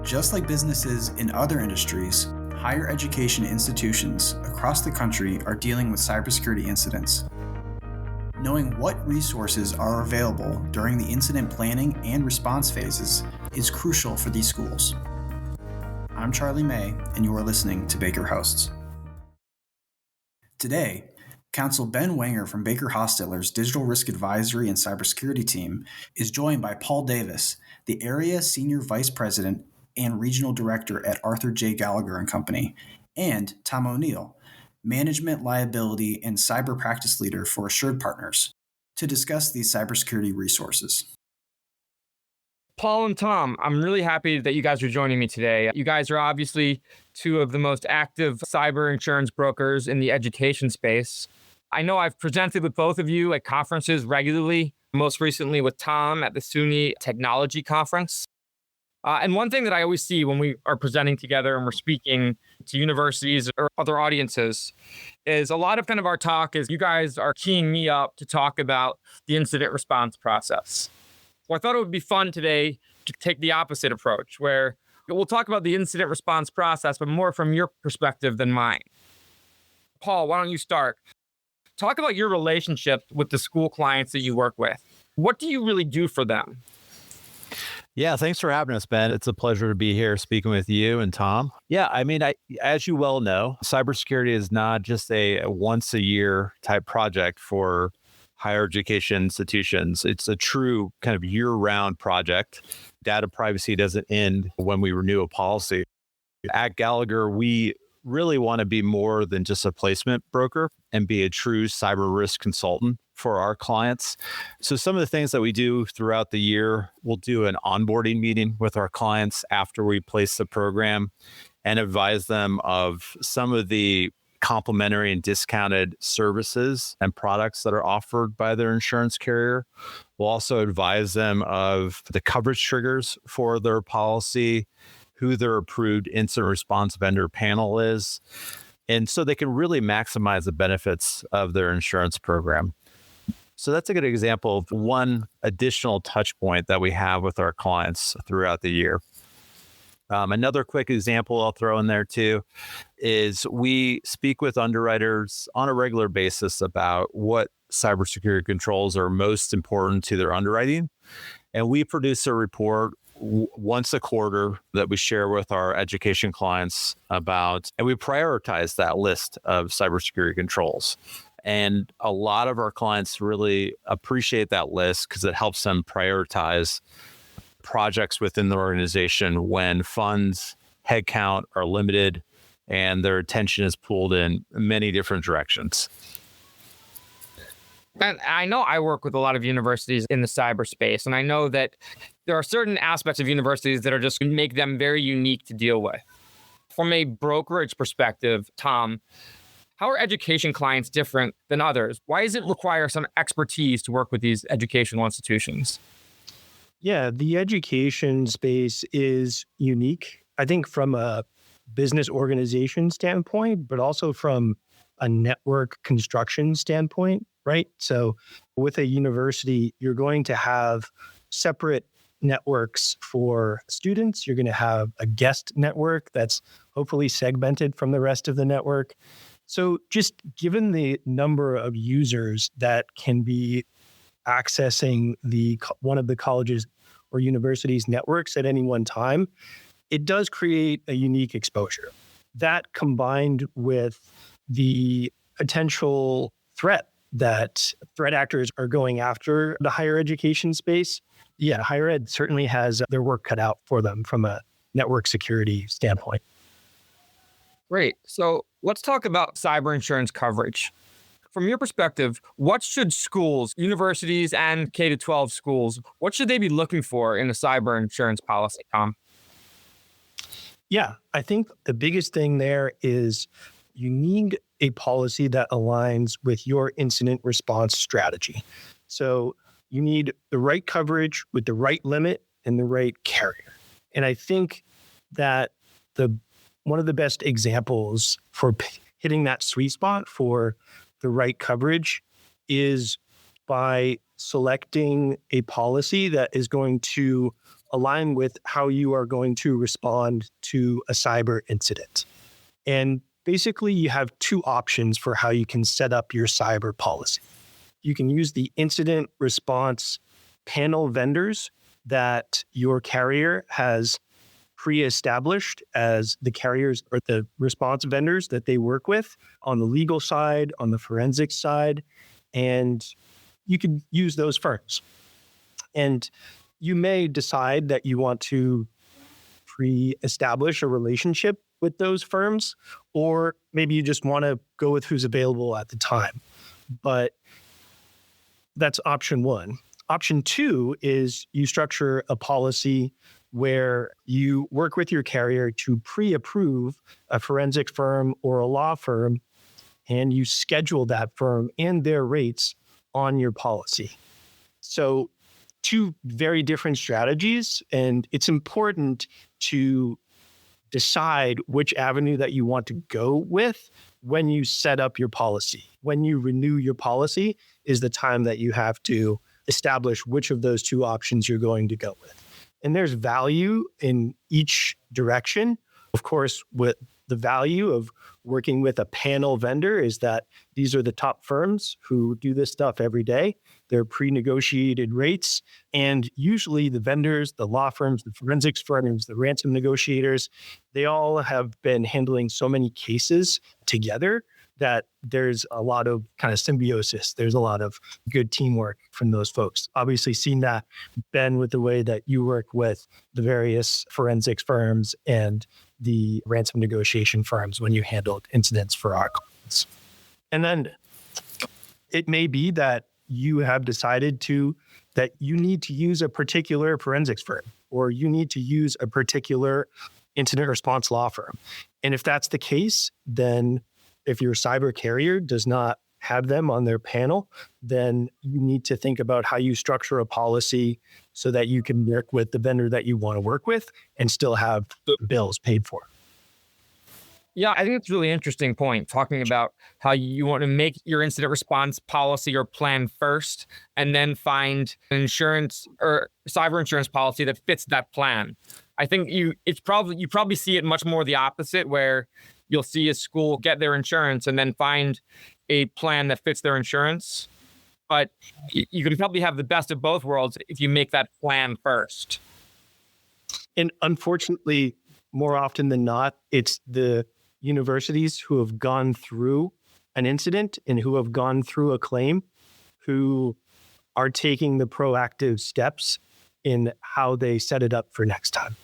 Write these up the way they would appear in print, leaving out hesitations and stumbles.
Just like businesses in other industries, higher education institutions across the country are dealing with cybersecurity incidents. Knowing what resources are available during the incident planning and response phases is crucial for these schools. I'm Charlie May, and you are listening to Baker Hosts. Today, Counsel Ben Wanger from BakerHostetler's Digital Risk Advisory and Cybersecurity team is joined by Paul Davis, the Area Senior Vice President and Regional Director at Arthur J. Gallagher & Company, and Tom O'Neill, Management, Liability, and Cyber Practice Leader for Assured Partners, to discuss these cybersecurity resources. Paul and Tom, I'm really happy that you guys are joining me today. You guys are obviously two of the most active cyber insurance brokers in the education space. I know I've presented with both of you at conferences regularly, most recently with Tom at the SUNY Technology Conference. And one thing that I always see when we are presenting together and we're speaking to universities or other audiences is a lot of our talk is you guys are keying me up to talk about the incident response process. Well, I thought it would be fun today to take the opposite approach, where we'll talk about the incident response process, but more from your perspective than mine. Paul, why don't you start? Talk about your relationship with the school clients that you work with. What do you really do for them? Yeah, thanks for having us, Ben. It's a pleasure to be here speaking with you and Tom. Yeah, as you well know, cybersecurity is not just a once a year type project for higher education institutions. It's a true kind of year-round project. Data privacy doesn't end when we renew a policy. At Gallagher, we really want to be more than just a placement broker and be a true cyber risk consultant for our clients. So some of the things that we do throughout the year, we'll do an onboarding meeting with our clients after we place the program and advise them of some of the complimentary and discounted services and products that are offered by their insurance carrier. We'll also advise them of the coverage triggers for their policy, who their approved incident response vendor panel is, and so they can really maximize the benefits of their insurance program. So that's a good example of one additional touch point that we have with our clients throughout the year. Another quick example I'll throw in there too is we speak with underwriters on a regular basis about what cybersecurity controls are most important to their underwriting. And we produce a report once a quarter that we share with our education clients about, and we prioritize that list of cybersecurity controls. And a lot of our clients really appreciate that list because it helps them prioritize projects within the organization when funds, headcount are limited, and their attention is pulled in many different directions. And I know I work with a lot of universities in the cyberspace, and I know that there are certain aspects of universities that are just going to make them very unique to deal with. From a brokerage perspective, Tom, how are education clients different than others? Why does it require some expertise to work with these educational institutions? Yeah, the education space is unique, I think, from a business organization standpoint, but also from a network construction standpoint, right? So with a university, you're going to have separate networks for students. You're going to have a guest network that's hopefully segmented from the rest of the network. So just given the number of users that can be accessing one of the colleges or universities' networks at any one time, it does create a unique exposure. That combined with the potential threat that threat actors are going after the higher education space, higher ed certainly has their work cut out for them from a network security standpoint. Great. So let's talk about cyber insurance coverage. From your perspective, what should schools, universities, and K-12 schools, what should they be looking for in a cyber insurance policy, Tom? Yeah, I think the biggest thing there is you need a policy that aligns with your incident response strategy. So you need the right coverage with the right limit and the right carrier. And I think that one of the best examples for hitting that sweet spot for the right coverage is by selecting a policy that is going to align with how you are going to respond to a cyber incident. And basically, you have two options for how you can set up your cyber policy. You can use the incident response panel vendors that your carrier has pre-established as the carriers or the response vendors that they work with on the legal side, on the forensic side, and you can use those firms. And you may decide that you want to pre-establish a relationship with those firms, or maybe you just want to go with who's available at the time. But that's option one. Option two is you structure a policy where you work with your carrier to pre-approve a forensic firm or a law firm, and you schedule that firm and their rates on your policy. So two very different strategies, and it's important to decide which avenue that you want to go with when you set up your policy. When you renew your policy is the time that you have to establish which of those two options you're going to go with. And there's value in each direction. Of course, with the value of working with a panel vendor is that these are the top firms who do this stuff every day. They're pre-negotiated rates. And usually the vendors, the law firms, the forensics firms, the ransom negotiators, they all have been handling so many cases together that there's a lot of kind of symbiosis. There's a lot of good teamwork from those folks. Obviously seen that, Ben, with the way that you work with the various forensics firms and the ransom negotiation firms when you handled incidents for our clients. And then it may be that you have decided that you need to use a particular forensics firm, or you need to use a particular incident response law firm. And if that's the case, then if your cyber carrier does not have them on their panel, then you need to think about how you structure a policy so that you can work with the vendor that you want to work with and still have the bills paid for. Yeah, I think it's a really interesting point, talking about how you want to make your incident response policy or plan first, and then find an insurance or cyber insurance policy that fits that plan. I think you probably see it much more the opposite, where you'll see a school get their insurance and then find a plan that fits their insurance. But you can probably have the best of both worlds if you make that plan first. And unfortunately, more often than not, it's the universities who have gone through an incident and who have gone through a claim who are taking the proactive steps in how they set it up for next time.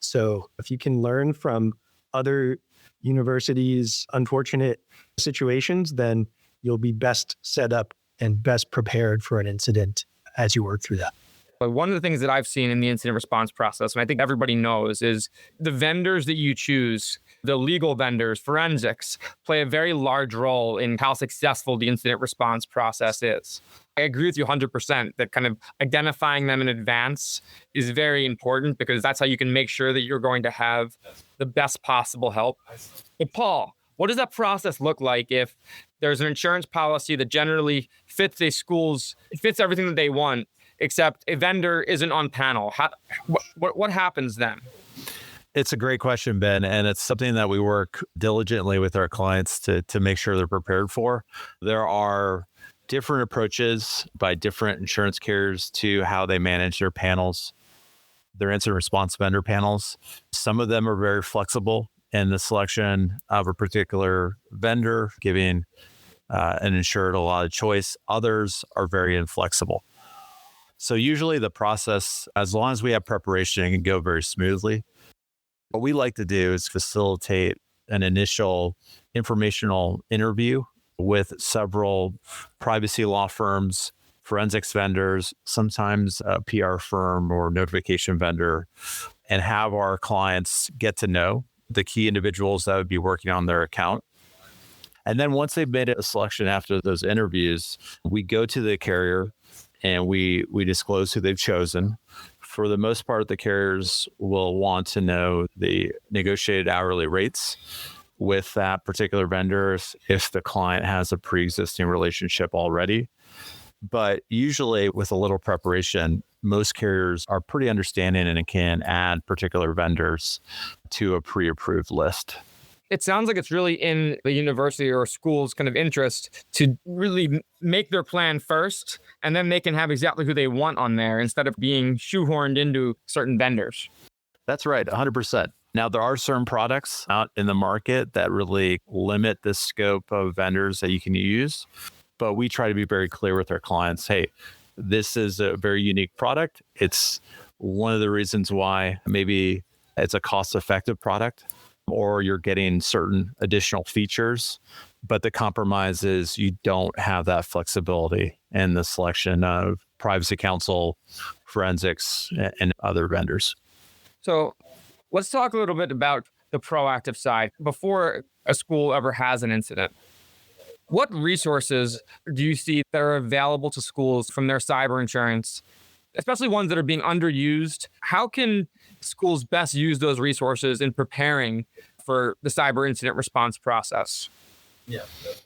So if you can learn from other universities' unfortunate situations, then you'll be best set up and best prepared for an incident as you work through that. But one of the things that I've seen in the incident response process, and I think everybody knows, is the vendors that you choose, the legal vendors, forensics, play a very large role in how successful the incident response process is. I agree with you 100% that kind of identifying them in advance is very important, because that's how you can make sure that you're going to have the best possible help. But Paul, what does that process look like if there's an insurance policy that generally fits fits everything that they want, except a vendor isn't on panel? What happens then? It's a great question, Ben, and it's something that we work diligently with our clients to make sure they're prepared for. There are different approaches by different insurance carriers to how they manage their panels, their incident response vendor panels. Some of them are very flexible in the selection of a particular vendor, giving an insured a lot of choice. Others are very inflexible. So usually the process, as long as we have preparation, it can go very smoothly. What we like to do is facilitate an initial informational interview with several privacy law firms, forensics vendors, sometimes a PR firm or notification vendor, and have our clients get to know the key individuals that would be working on their account. And then once they've made a selection after those interviews, we go to the carrier and we disclose who they've chosen. For the most part, the carriers will want to know the negotiated hourly rates with that particular vendor if the client has a pre-existing relationship already. But usually with a little preparation, most carriers are pretty understanding and can add particular vendors to a pre-approved list. It sounds like it's really in the university or school's kind of interest to really make their plan first, and then they can have exactly who they want on there instead of being shoehorned into certain vendors. That's right, 100%. Now, there are certain products out in the market that really limit the scope of vendors that you can use, but we try to be very clear with our clients, hey, this is a very unique product. It's one of the reasons why maybe it's a cost-effective product, or you're getting certain additional features, but the compromise is you don't have that flexibility in the selection of privacy counsel, forensics, and other vendors. So let's talk a little bit about the proactive side before a school ever has an incident. What resources do you see that are available to schools from their cyber insurance, especially ones that are being underused? How can schools best use those resources in preparing for the cyber incident response process?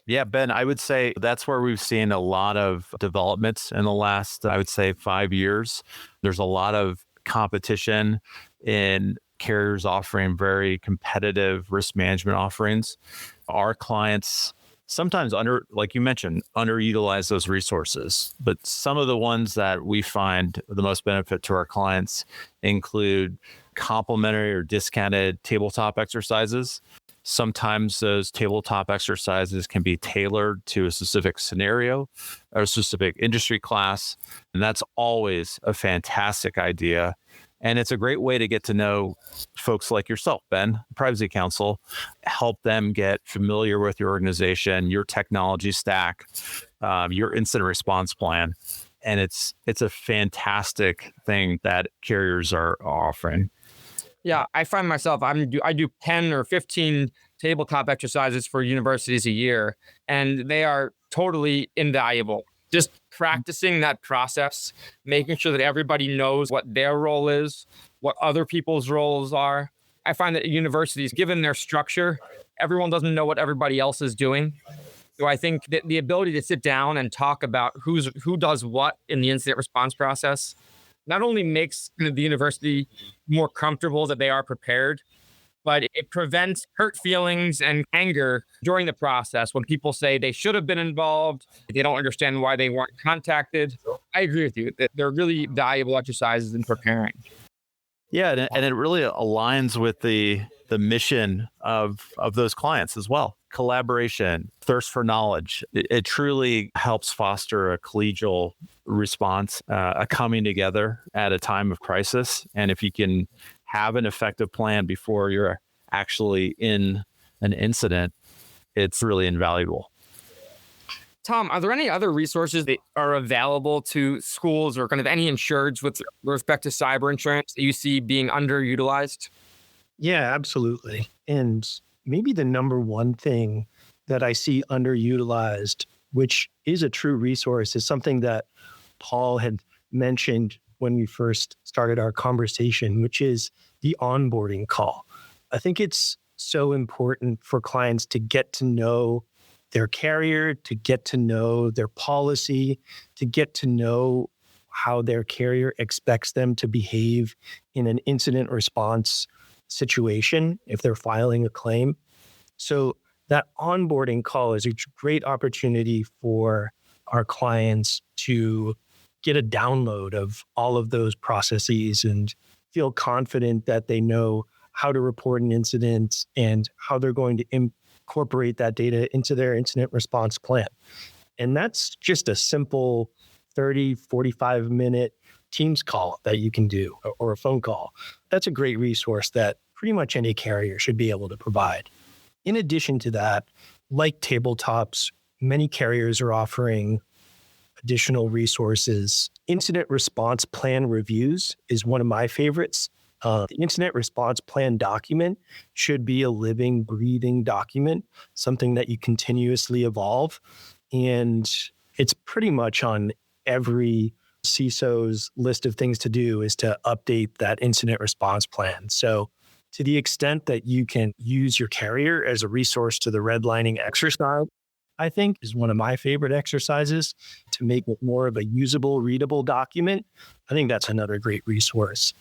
Yeah, Ben, I would say that's where we've seen a lot of developments in the last, I would say, 5 years. There's a lot of competition in carriers offering very competitive risk management offerings. Our clients sometimes like you mentioned, underutilize those resources. But some of the ones that we find the most benefit to our clients include complimentary or discounted tabletop exercises. Sometimes those tabletop exercises can be tailored to a specific scenario or a specific industry class. And that's always a fantastic idea. And it's a great way to get to know folks like yourself, Ben, privacy counsel, help them get familiar with your organization, your technology stack, your incident response plan. And it's a fantastic thing that carriers are offering. Yeah, I find myself, I do 10 or 15 tabletop exercises for universities a year, and they are totally invaluable. Just practicing that process, making sure that everybody knows what their role is, what other people's roles are. I find that at universities, given their structure, everyone doesn't know what everybody else is doing. So I think that the ability to sit down and talk about who does what in the incident response process not only makes the university more comfortable that they are prepared, but it prevents hurt feelings and anger during the process when people say they should have been involved, they don't understand why they weren't contacted. I agree with you that they're really valuable exercises in preparing. Yeah, and it really aligns with the mission of those clients as well. Collaboration, thirst for knowledge. It truly helps foster a collegial response, a coming together at a time of crisis. And if you can have an effective plan before you're actually in an incident, it's really invaluable. Tom, are there any other resources that are available to schools or kind of any insureds with respect to cyber insurance that you see being underutilized? Yeah, absolutely. And maybe the number one thing that I see underutilized, which is a true resource, is something that Paul had mentioned when we first started our conversation, which is the onboarding call. I think it's so important for clients to get to know their carrier, to get to know their policy, to get to know how their carrier expects them to behave in an incident response situation if they're filing a claim. So that onboarding call is a great opportunity for our clients to get a download of all of those processes and feel confident that they know how to report an incident and how they're going to incorporate that data into their incident response plan. And that's just a simple 30, 45-minute Teams call that you can do, or a phone call. That's a great resource that pretty much any carrier should be able to provide. In addition to that, like tabletops, many carriers are offering additional resources. Incident response plan reviews is one of my favorites. The incident response plan document should be a living, breathing document, something that you continuously evolve. And it's pretty much on every CISO's list of things to do is to update that incident response plan. So to the extent that you can use your carrier as a resource to the redlining exercise, I think, is one of my favorite exercises to make it more of a usable, readable document. I think that's another great resource.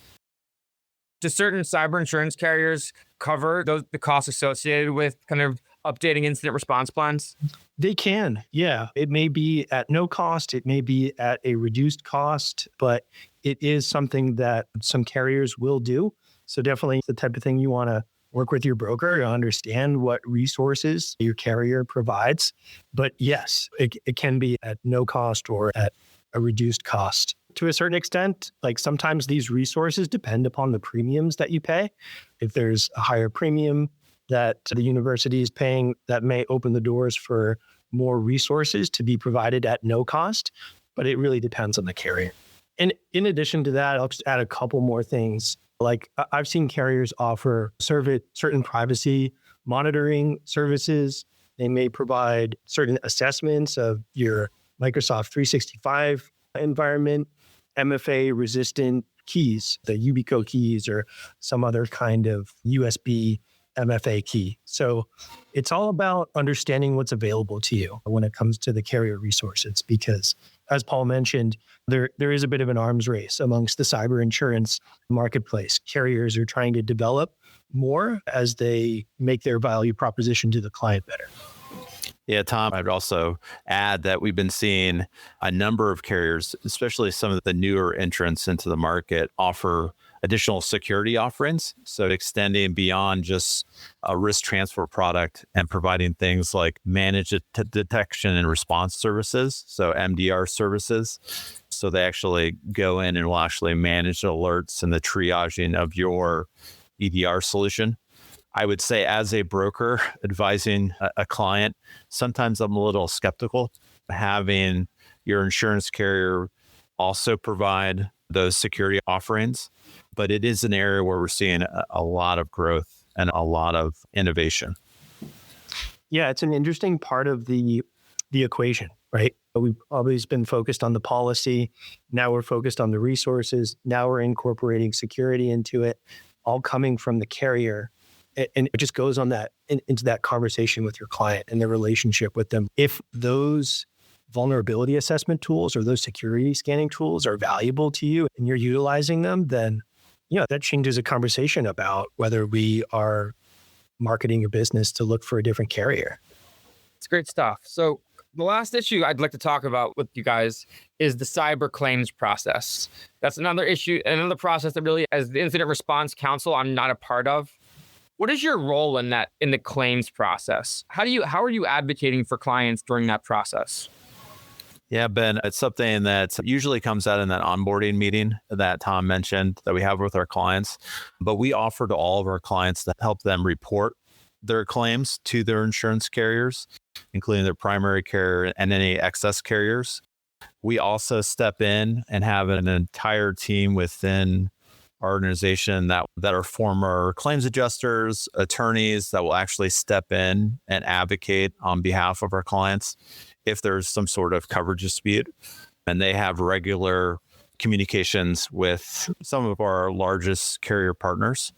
Do certain cyber insurance carriers cover the costs associated with kind of updating incident response plans? They can, yeah. It may be at no cost, it may be at a reduced cost, but it is something that some carriers will do. So definitely the type of thing you want to work with your broker to understand what resources your carrier provides. But yes, it can be at no cost or at a reduced cost. To a certain extent, like sometimes these resources depend upon the premiums that you pay. If there's a higher premium that the university is paying, that may open the doors for more resources to be provided at no cost, but it really depends on the carrier. And in addition to that, I'll just add a couple more things. Like I've seen carriers offer certain privacy monitoring services. They may provide certain assessments of your Microsoft 365 environment, MFA resistant keys, the Ubico keys or some other kind of USB MFA key. So it's all about understanding what's available to you when it comes to the carrier resources, because as Paul mentioned, there is a bit of an arms race amongst the cyber insurance marketplace. Carriers are trying to develop more as they make their value proposition to the client better. Yeah, Tom, I'd also add that we've been seeing a number of carriers, especially some of the newer entrants into the market, offer additional security offerings. So extending beyond just a risk transfer product and providing things like managed detection and response services, so MDR services. So they actually go in and will actually manage the alerts and the triaging of your EDR solution. I would say as a broker advising a client, sometimes I'm a little skeptical having your insurance carrier also provide those security offerings, but it is an area where we're seeing a lot of growth and a lot of innovation. Yeah, it's an interesting part of the equation, right? We've always been focused on the policy. Now we're focused on the resources. Now we're incorporating security into it, all coming from the carrier. And it just goes on that into that conversation with your client and the relationship with them. If those vulnerability assessment tools or those security scanning tools are valuable to you and you're utilizing them, then that changes a conversation about whether we are marketing your business to look for a different carrier. It's great stuff. So the last issue I'd like to talk about with you guys is the cyber claims process. That's another issue, another process that really, as the incident response counsel, I'm not a part of. What is your role in the claims process? How are you advocating for clients during that process? Yeah, Ben, it's something that usually comes out in that onboarding meeting that Tom mentioned that we have with our clients. But we offer to all of our clients to help them report their claims to their insurance carriers, including their primary carrier and any excess carriers. We also step in and have an entire team within our organization that are former claims adjusters, attorneys that will actually step in and advocate on behalf of our clients if there's some sort of coverage dispute. And they have regular communications with some of our largest carrier partners.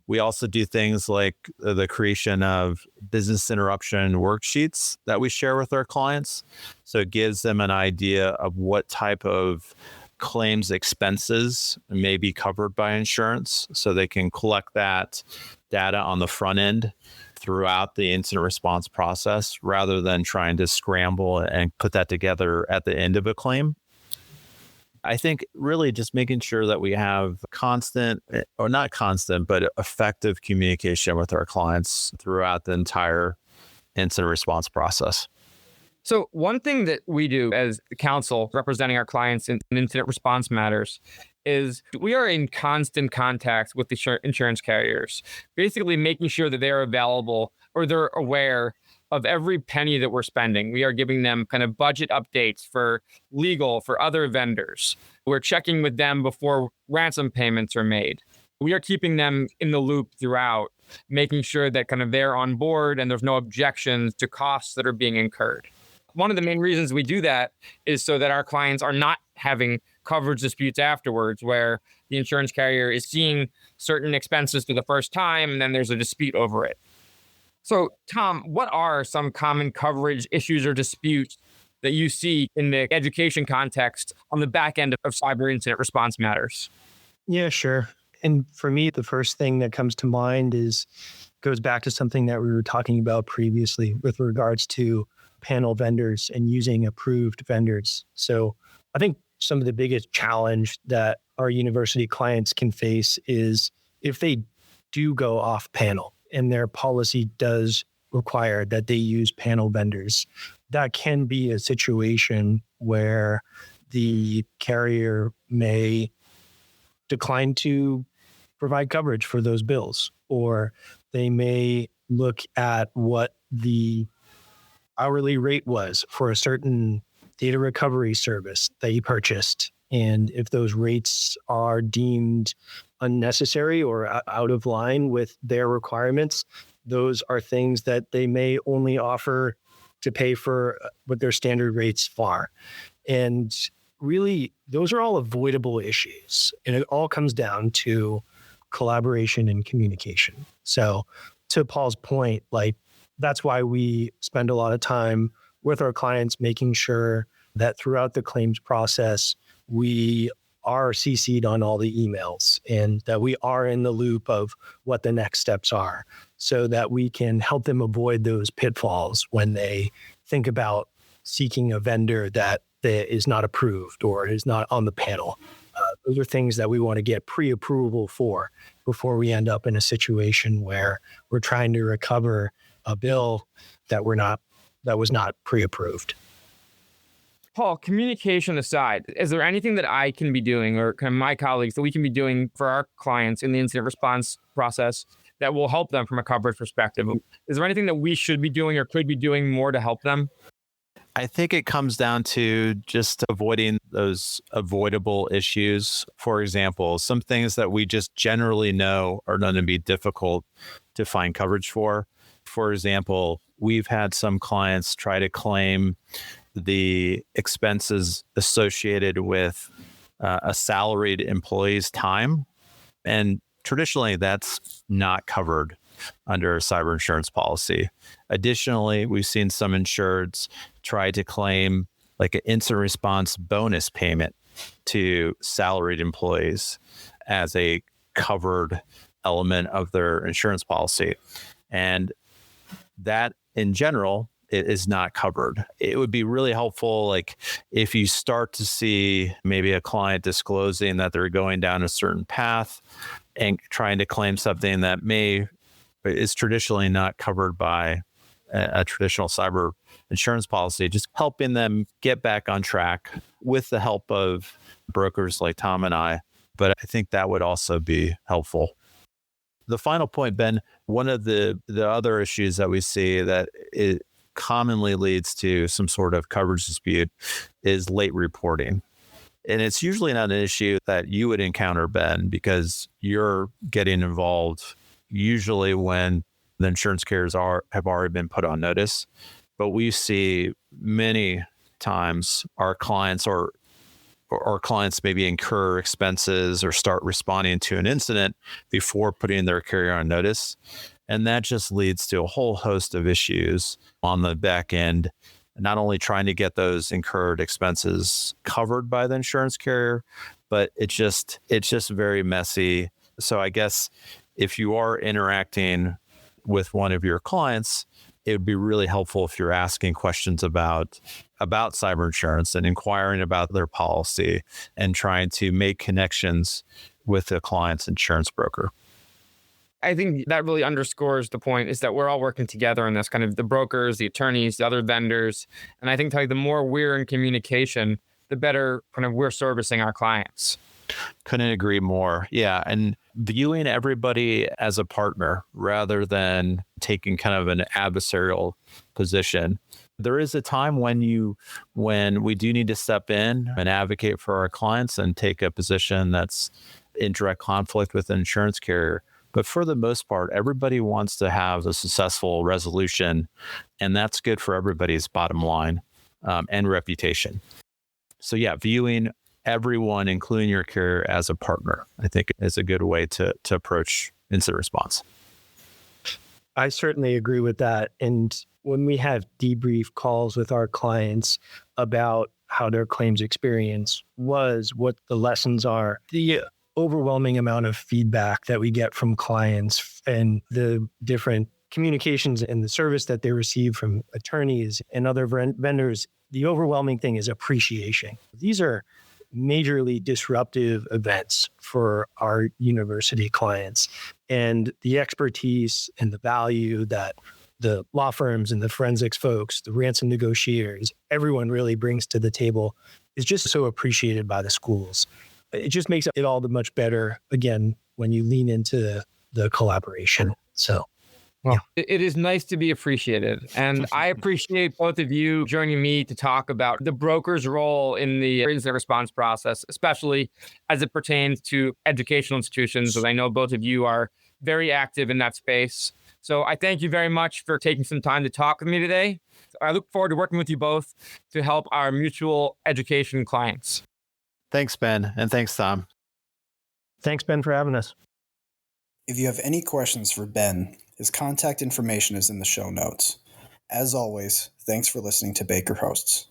We also do things like the creation of business interruption worksheets that we share with our clients. So it gives them an idea of what type of claims expenses may be covered by insurance, so they can collect that data on the front end throughout the incident response process rather than trying to scramble and put that together at the end of a claim. I think really just making sure that we have constant, or not constant, but effective communication with our clients throughout the entire incident response process. So one thing that we do as counsel representing our clients in incident response matters is we are in constant contact with the insurance carriers, basically making sure that they're available or they're aware of every penny that we're spending. We are giving them kind of budget updates for legal, for other vendors. We're checking with them before ransom payments are made. We are keeping them in the loop throughout, making sure that kind of they're on board and there's no objections to costs that are being incurred. One of the main reasons we do that is so that our clients are not having coverage disputes afterwards, where the insurance carrier is seeing certain expenses for the first time and then there's a dispute over it. So, Tom, what are some common coverage issues or disputes that you see in the education context on the back end of cyber incident response matters? Yeah, sure. And for me, the first thing that comes to mind goes back to something that we were talking about previously with regards to panel vendors and using approved vendors. So I think some of the biggest challenge that our university clients can face is if they do go off panel and their policy does require that they use panel vendors, that can be a situation where the carrier may decline to provide coverage for those bills, or they may look at what the hourly rate was for a certain data recovery service that you purchased. And if those rates are deemed unnecessary or out of line with their requirements, those are things that they may only offer to pay for what their standard rates are. And really, those are all avoidable issues. And it all comes down to collaboration and communication. So to Paul's point, like that's why we spend a lot of time with our clients, making sure that throughout the claims process, we are CC'd on all the emails and that we are in the loop of what the next steps are so that we can help them avoid those pitfalls when they think about seeking a vendor that is not approved or is not on the panel. Those are things that we want to get pre-approval for before we end up in a situation where we're trying to recover a bill that was not pre-approved. Paul, communication aside, is there anything that I can be doing or kind of my colleagues that we can be doing for our clients in the incident response process that will help them from a coverage perspective? Is there anything that we should be doing or could be doing more to help them? I think it comes down to just avoiding those avoidable issues. For example, some things that we just generally know are going to be difficult to find coverage for. For example, we've had some clients try to claim the expenses associated with a salaried employee's time. And traditionally, that's not covered under a cyber insurance policy. Additionally, we've seen some insureds try to claim like an incident response bonus payment to salaried employees as a covered element of their insurance policy. And that in general, it is not covered. It would be really helpful, like if you start to see maybe a client disclosing that they're going down a certain path and trying to claim something that is traditionally not covered by a traditional cyber insurance policy, just helping them get back on track with the help of brokers like Tom and I. But I think that would also be helpful. The final point, Ben, one of the other issues that we see that it commonly leads to some sort of coverage dispute is late reporting. And it's usually not an issue that you would encounter, Ben, because you're getting involved usually when the insurance carriers have already been put on notice. But we see many times our clients maybe incur expenses or start responding to an incident before putting their carrier on notice. And that just leads to a whole host of issues on the back end, not only trying to get those incurred expenses covered by the insurance carrier, but it's just very messy. So I guess if you are interacting with one of your clients, it would be really helpful if you're asking questions about cyber insurance and inquiring about their policy and trying to make connections with the client's insurance broker. I think that really underscores the point is that we're all working together in this, kind of the brokers, the attorneys, the other vendors. And I think the more we're in communication, the better kind of we're servicing our clients. Couldn't agree more. Yeah. And viewing everybody as a partner rather than taking kind of an adversarial position. There is a time when we do need to step in and advocate for our clients and take a position that's in direct conflict with an insurance carrier. But for the most part, everybody wants to have a successful resolution, and that's good for everybody's bottom line and reputation. So yeah, viewing everyone, including your carrier, as a partner, I think is a good way to approach incident response. I certainly agree with that. And when we have debrief calls with our clients about how their claims experience was, what the lessons are, the overwhelming amount of feedback that we get from clients and the different communications and the service that they receive from attorneys and other vendors, the overwhelming thing is appreciation. These are majorly disruptive events for our university clients. And the expertise and the value that the law firms and the forensics folks, the ransom negotiators, everyone really brings to the table is just so appreciated by the schools. It just makes it all the much better, again, when you lean into the collaboration. So, well, it is nice to be appreciated. And I appreciate both of you joining me to talk about the broker's role in the incident response process, especially as it pertains to educational institutions, as I know both of you are very active in that space. So I thank you very much for taking some time to talk with me today. I look forward to working with you both to help our mutual education clients. Thanks, Ben. And thanks, Tom. Thanks, Ben, for having us. If you have any questions for Ben, his contact information is in the show notes. As always, thanks for listening to Baker Hosts.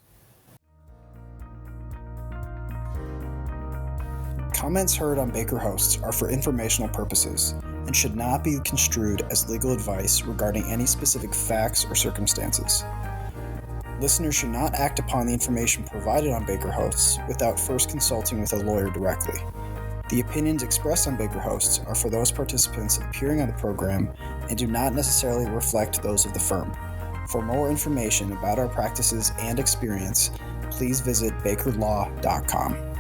Comments heard on Baker Hosts are for informational purposes and should not be construed as legal advice regarding any specific facts or circumstances. Listeners should not act upon the information provided on Baker Hosts without first consulting with a lawyer directly. The opinions expressed on Baker Hosts are for those participants appearing on the program and do not necessarily reflect those of the firm. For more information about our practices and experience, please visit bakerlaw.com.